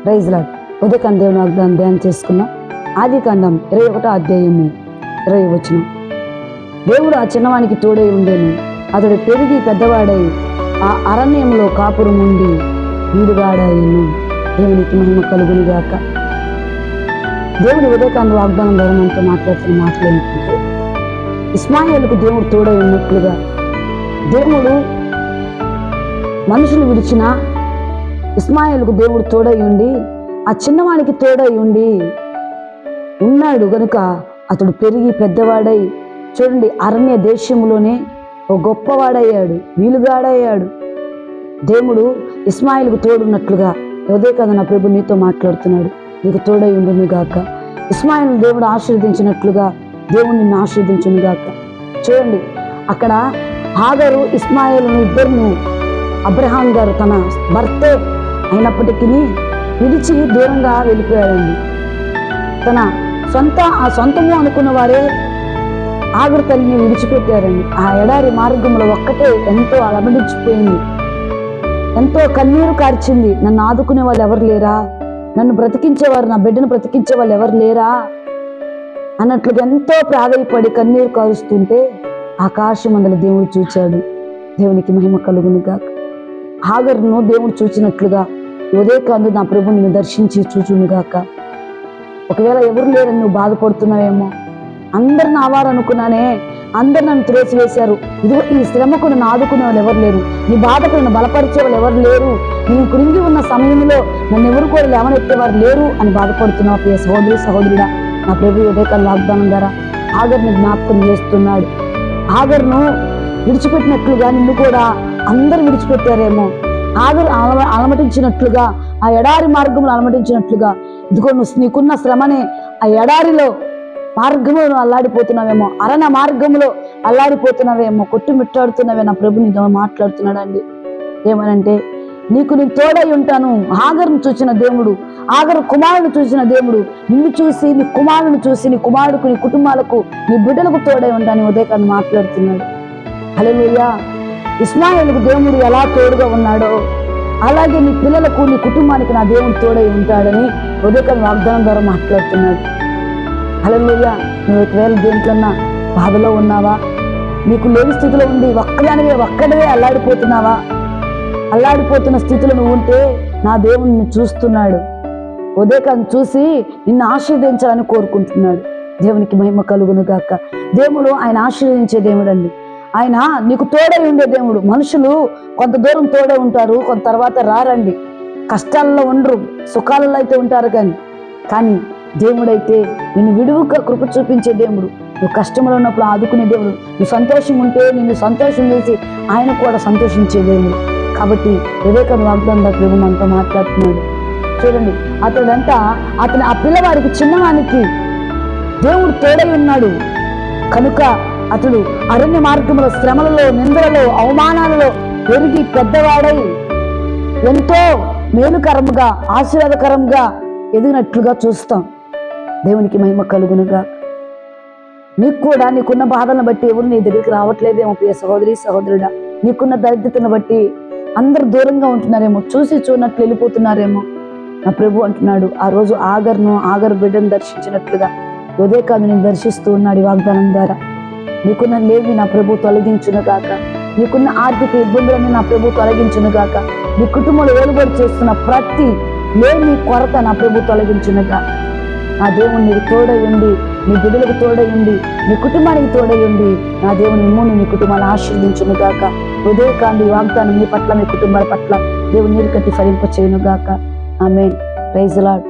Praise lord. ఉదయకాండ దేవుని వాగ్దానం ధ్యానం చేసుకున్నాం. ఆదికాండం 21వ అధ్యాయము 20వ వచనం. దేవుడు ఆ చిన్నవానికి తోడై ఉండేను, అతడు పెరిగి పెద్దవాడై ఆ అరణ్యంలో కాపురం ఉండి వీడుగాడాయను. దేవునికి మహిమ కలుగును గాక. దేవుడు ఉదయకాండ వాగ్దానం ద్వారా మనతో మాట్లాడుతున్న మాటలు ఏంటంటే, ఇస్మాయేలుకు దేవుడు తోడై ఉన్నట్లుగా దేవుడు మనుషులు విడిచిన ఇస్మాయేలుకు దేవుడు తోడై ఉండి ఆ చిన్నవానికి తోడై ఉండి ఉన్నాడు గనుక అతడు పెరిగి పెద్దవాడై, చూడండి, అరణ్య దేశంలోనే ఓ గొప్పవాడయ్యాడు, వీలుగాడయ్యాడు. దేవుడు ఇస్మాయిల్కు తోడున్నట్లుగా ఉదయకాండ నా ప్రభు నీతో మాట్లాడుతున్నాడు, నీకు తోడై ఉండును గాక. ఇస్మాయిల్ దేవుడు ఆశీర్వదించినట్లుగా దేవుడు నిన్ను ఆశీర్వదించును గాక. చూడండి, అక్కడ హాగరు ఇస్మాయిల్ను ఇద్దరును అబ్రహాం గారు తన భర్తే అయినప్పటికీ విడిచి దూరంగా వెళ్ళిపోయాడండి. తన సొంతము అనుకున్న వారే ఆగరు తల్లిని విడిచిపెట్టారండి. ఆ ఎడారి మార్గంలో ఒక్కటే ఎంతో అలమడించిపోయింది, ఎంతో కన్నీరు కార్చింది. నన్ను ఆదుకునే వాళ్ళు ఎవరు లేరా, నన్ను బ్రతికించేవారు, నా బిడ్డను బ్రతికించే వాళ్ళు ఎవరు లేరా అన్నట్లుగా ఎంతో ప్రాధాయపడి కన్నీరు కారుస్తుంటే ఆకాశం మండల దేవుడు చూచాడు. దేవునికి మహిమ కలుగును గాక. హాగరును దేవుడు చూచినట్లుగా ఉదయకాందు నా ప్రభు నిన్ను దర్శించి చూచును గాక. ఒకవేళ ఎవరు లేరని నువ్వు బాధపడుతున్నావేమో, అందరు నా వారు అనుకున్నానే, అందరు నన్ను త్రోసివేశారు, ఇదిగో ఈ శ్రమకు నన్ను ఆదుకునే వాళ్ళు ఎవరు లేరు, నీ బాధకు నన్ను బలపరిచే వాళ్ళు ఎవరు లేరు, నేను కృంగి ఉన్న సమయంలో నన్ను ఎవరు కూడా లేవనెత్తేవారు లేరు అని బాధపడుతున్నావు ప్రియ సహోదరి సహోదరుడా. నా ప్రభు ఉదయకాల వాగ్దానం ద్వారా హాగర్ని జ్ఞాపకం చేస్తున్నాడు. హాగర్ను విడిచిపెట్టినట్లుగా నిన్ను కూడా అందరు విడిచిపెట్టారేమో, ఆగరు అలమటించినట్లుగా, ఆ ఎడారి మార్గంలో అలమటించినట్లుగా, ఇదిగో నీకున్న శ్రమనే ఆ ఎడారిలో మార్గంలో అల్లాడిపోతున్నావేమో, అరణ్య మార్గంలో అల్లాడిపోతున్నావేమో, కొట్టుమిట్టాడుతున్నావే. నా ప్రభు నీతో మాట్లాడుతున్నాడండి. ఏమనంటే, నీకు నేను తోడై ఉంటాను. హాగరును చూసిన దేవుడు, హాగరు కుమారుడు చూసిన దేవుడు నిన్ను చూసి, నీ కుమారుని చూసి, నీ కుమారుడికి, నీ కుటుంబాలకు, నీ బిడ్డలకు తోడై ఉంటాను ఉదయకాన్ని మాట్లాడుతున్నాడు. హల్లెలూయా. ఇస్మాయిలుకు దేవుడు ఎలా తోడుగా ఉన్నాడో అలాగే నీ పిల్లలకు, నీ కుటుంబానికి నా దేవుడు తోడై ఉంటాడని ఉదయకాన్ని వాగ్దానం ద్వారా మాట్లాడుతున్నాడు. హల్లెలూయా. నువ్వు ఒకవేళ దేంట్లన్నా బాధలో ఉన్నావా, నీకు లేని స్థితిలో ఉండి ఒక్కడవే అల్లాడిపోతున్నావా, అల్లాడిపోతున్న స్థితిలో నువ్వు ఉంటే నా దేవుడు నిన్ను చూస్తున్నాడు. ఉదయకాన్ని చూసి నిన్ను ఆశీర్వదించాలని కోరుకుంటున్నాడు. దేవునికి మహిమ కలుగును గాక. దేవుడు ఆయన ఆశీర్వదించే దేవుడు అండి. ఆయన నీకు తోడై ఉండే దేవుడు. మనుషులు కొంత దూరం తోడై ఉంటారు, కొంత తర్వాత రారండి. కష్టాల్లో ఉండరు, సుఖాలలో అయితే ఉంటారు. కానీ దేవుడైతే నిన్ను విడువుగా కృప చూపించే దేవుడు. నువ్వు కష్టంలో ఉన్నప్పుడు ఆదుకునే దేవుడు. నువ్వు సంతోషం ఉంటే నిన్ను సంతోషం చేసి ఆయన కూడా సంతోషించే దేవుడు. కాబట్టి వివేకాన్ని వాగ్దానం ప్రభు మనతో మాట్లాడుతున్నాడు. చూడండి, అతని ఆ పిల్లవాడికి, చిన్నవానికి దేవుడు తోడై ఉన్నాడు కనుక అతడు అరణ్య మార్గంలో, శ్రమలలో, నిందలలో, అవమానాలలో పెరిగి పెద్దవాడై ఎంతో మేలుకరంగా, ఆశీర్వాదకరంగా ఎదిగినట్లుగా చూస్తాం. దేవునికి మహిమ కలుగునుగా. నీకు కూడా నీకున్న బాధలను బట్టి ఎవరు నీ దగ్గరికి రావట్లేదేమో ప్రియ సహోదరి సహోదరుడా. నీకున్న దరిద్రతను బట్టి అందరు దూరంగా ఉంటున్నారేమో, చూసి చూడనట్లు వెళ్ళిపోతున్నారేమో. నా ప్రభు అంటున్నాడు, ఆ రోజు ఆగరు బిడ్డను దర్శించినట్లుగా ఉదయకాందుని దర్శిస్తూ ఉన్నాడు ఈ వాగ్దానం ద్వారా. నీకున్న లేవి నా ప్రభు తొలగించును గాక. నీకున్న ఆర్థిక ఇబ్బందులన్నీ నా ప్రభు తొలగించును గాక. నీ కుటుంబంలో ఏలుబడి చేస్తున్న ప్రతి లేని కొరత నా ప్రభు తొలగించును గాక. నా దేవుని నీకు తోడై ఉండి, నీ బిడ్డలకు తోడై ఉండి, నీ కుటుంబానికి తోడై ఉండి, నా దేవుని మిమ్మును, నీ కుటుంబాన్ని ఆశీర్వదించును గాక. ఉదయకాంది వాగ్దానం మీ పట్ల, మీ కుటుంబాల పట్ల దేవుని నీరు కట్టి ఫలింప చేయును గాక. ఆమేన్. Praise the lord.